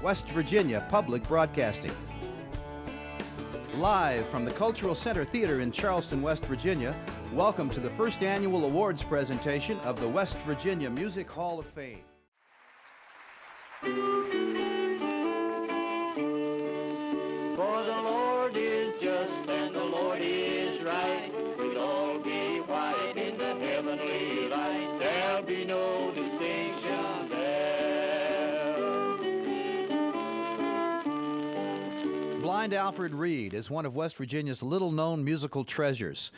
West Virginia Public Broadcasting. Live from the Cultural Center Theater in Charleston, West Virginia, welcome to the first annual awards presentation of the West Virginia Music Hall of Fame. For the Lord is just and the Lord is right. We'll all be white in the heavenly light. There'll be no distinction there. Blind Alfred Reed is one of West Virginia's little-known musical treasures.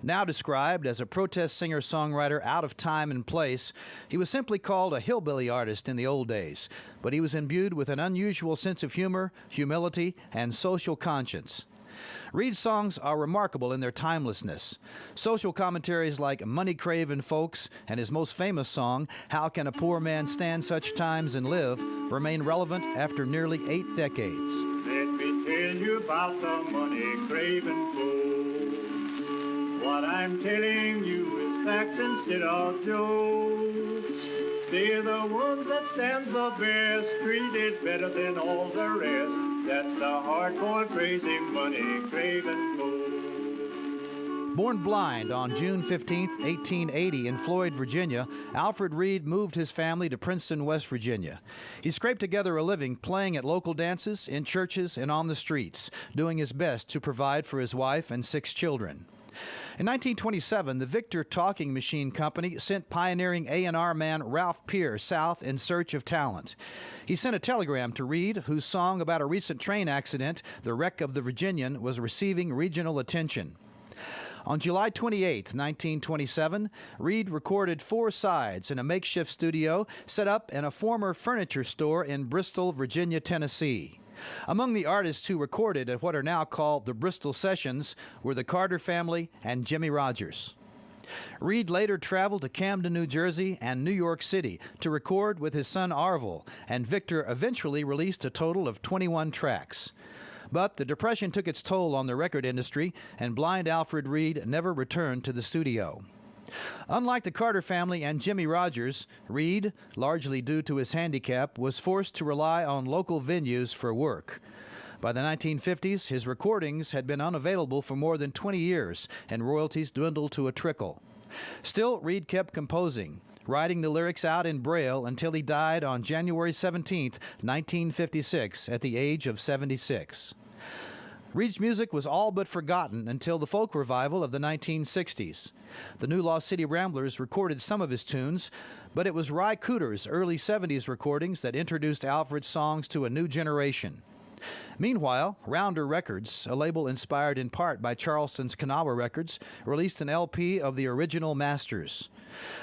Now described as a protest singer-songwriter out of time and place, he was simply called a hillbilly artist in the old days, but he was imbued with an unusual sense of humor, humility, and social conscience. Reed's songs are remarkable in their timelessness. Social commentaries like Money-Cravin' Folks and his most famous song, How Can a Poor Man Stand Such Times and Live, remain relevant after nearly 8 decades. Let me tell you about the money-craving folks. What I'm telling you is facts instead of jokes. They're the ones that stands the best, treated better than all the rest. That's the hardcore, crazy, money-craving folks. Born blind on June 15, 1880 in Floyd, Virginia, Alfred Reed moved his family to Princeton, West Virginia. He scraped together a living playing at local dances, in churches, and on the streets, doing his best to provide for his wife and 6 children. In 1927, the Victor Talking Machine Company sent pioneering A&R man Ralph Peer south in search of talent. He sent a telegram to Reed, whose song about a recent train accident, The Wreck of the Virginian, was receiving regional attention. On July 28, 1927, Reed recorded 4 sides in a makeshift studio set up in a former furniture store in Bristol, Virginia, Tennessee. Among the artists who recorded at what are now called the Bristol Sessions were the Carter family and Jimmie Rodgers. Reed later traveled to Camden, New Jersey and New York City to record with his son Arvil, and Victor eventually released a total of 21 tracks. But the Depression took its toll on the record industry, and blind Alfred Reed never returned to the studio. Unlike the Carter family and Jimmie Rodgers, Reed, largely due to his handicap, was forced to rely on local venues for work. By the 1950s, his recordings had been unavailable for more than 20 years, and royalties dwindled to a trickle. Still, Reed kept composing, writing the lyrics out in Braille until he died on January 17, 1956, at the age of 76. Reed's music was all but forgotten until the folk revival of the 1960s. The New Lost City Ramblers recorded some of his tunes, but it was Ry Cooder's early 70s recordings that introduced Alfred's songs to a new generation. Meanwhile, Rounder Records, a label inspired in part by Charleston's Kanawha Records, released an LP of the original masters.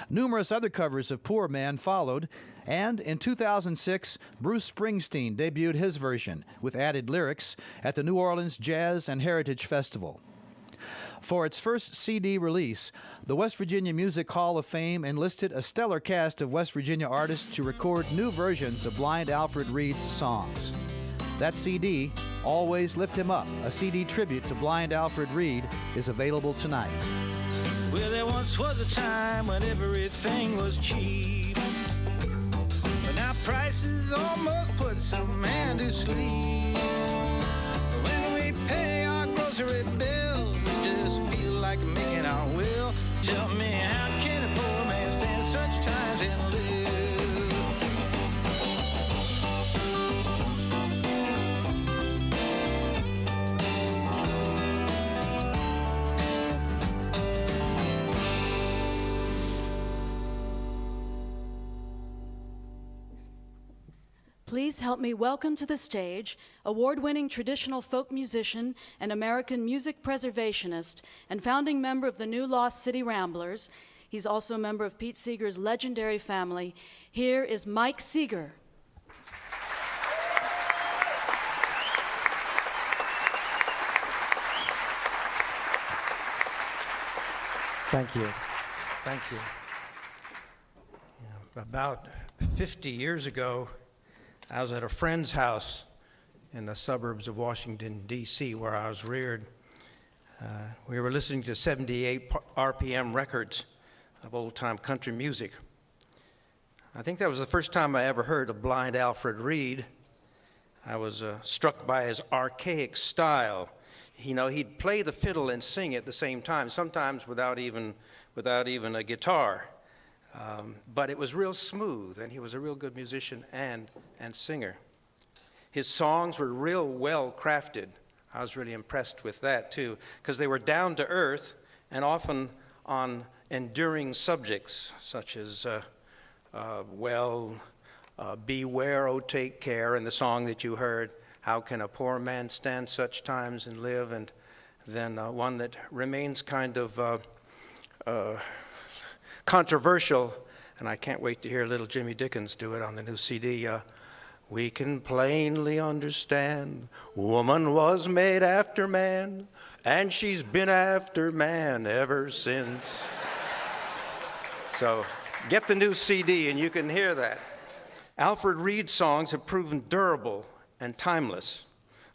Numerous other covers of Poor Man followed, and in 2006, Bruce Springsteen debuted his version, with added lyrics, at the New Orleans Jazz and Heritage Festival. For its first CD release, the West Virginia Music Hall of Fame enlisted a stellar cast of West Virginia artists to record new versions of blind Alfred Reed's songs. That CD, Always Lift Him Up, a CD tribute to blind Alfred Reed, is available tonight. Well, there once was a time when everything was cheap, but now prices almost put some man to sleep. When we pay our grocery bill, we just feel like making our will. Tell me, how can a poor man stand such times and live? Please help me welcome to the stage award-winning traditional folk musician and American music preservationist and founding member of the New Lost City Ramblers. He's also a member of Pete Seeger's legendary family. Here is Mike Seeger. Thank you. Thank you. About 50 years ago, I was at a friend's house in the suburbs of Washington, D.C., where I was reared. We were listening to 78 RPM records of old-time country music. I think that was the first time I ever heard of blind Alfred Reed, I was struck by his archaic style. He'd play the fiddle and sing at the same time, sometimes without even a guitar. But it was real smooth, and he was a real good musician and singer. His songs were real well crafted. I was really impressed with that, too, because they were down to earth and often on enduring subjects, such as, beware, oh, take care, and the song that you heard, how can a poor man stand such times and live, and then one that remains kind of controversial, and I can't wait to hear little Jimmy Dickens do it on the new CD. We can plainly understand, woman was made after man, and she's been after man ever since. So get the new CD and you can hear that. Alfred Reed's songs have proven durable and timeless.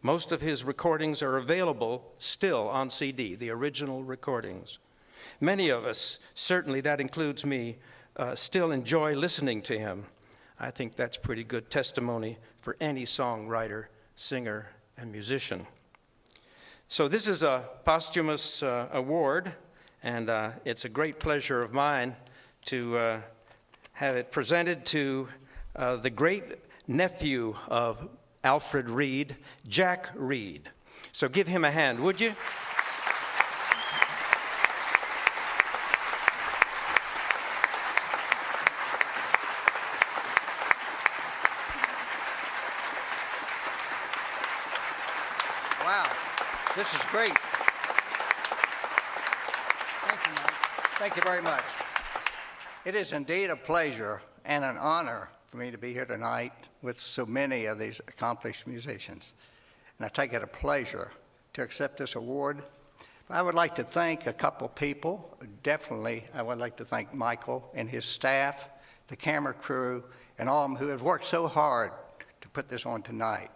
Most of his recordings are available still on CD, the original recordings. Many of us, certainly that includes me, still enjoy listening to him. I think that's pretty good testimony for any songwriter, singer, and musician. So this is a posthumous award, and it's a great pleasure of mine to have it presented to the great nephew of Alfred Reed, Jack Reed. So give him a hand, would you? Wow, this is great. Thank you, Mike. Thank you very much. It is indeed a pleasure and an honor for me to be here tonight with so many of these accomplished musicians. And I take it a pleasure to accept this award. I would like to thank a couple people. Definitely, I would like to thank Michael and his staff, the camera crew, and all of them who have worked so hard to put this on tonight.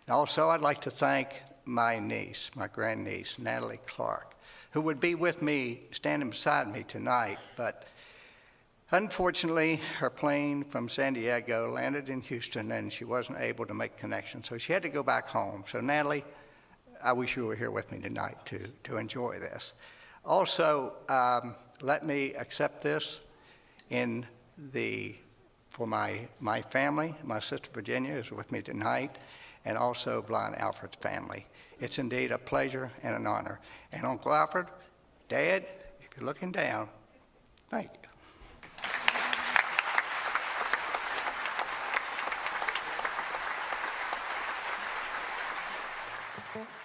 And also, I'd like to thank my niece, my grandniece, Natalie Clark, who would be with me, standing beside me tonight, but unfortunately, her plane from San Diego landed in Houston, and she wasn't able to make connections, so she had to go back home. So, Natalie, I wish you were here with me tonight to enjoy this. Also, let me accept this for my family. My sister Virginia is with me tonight, and also Blind Alfred's family. It's indeed a pleasure and an honor. And Uncle Alfred, Dad, if you're looking down, thank you. Thank you.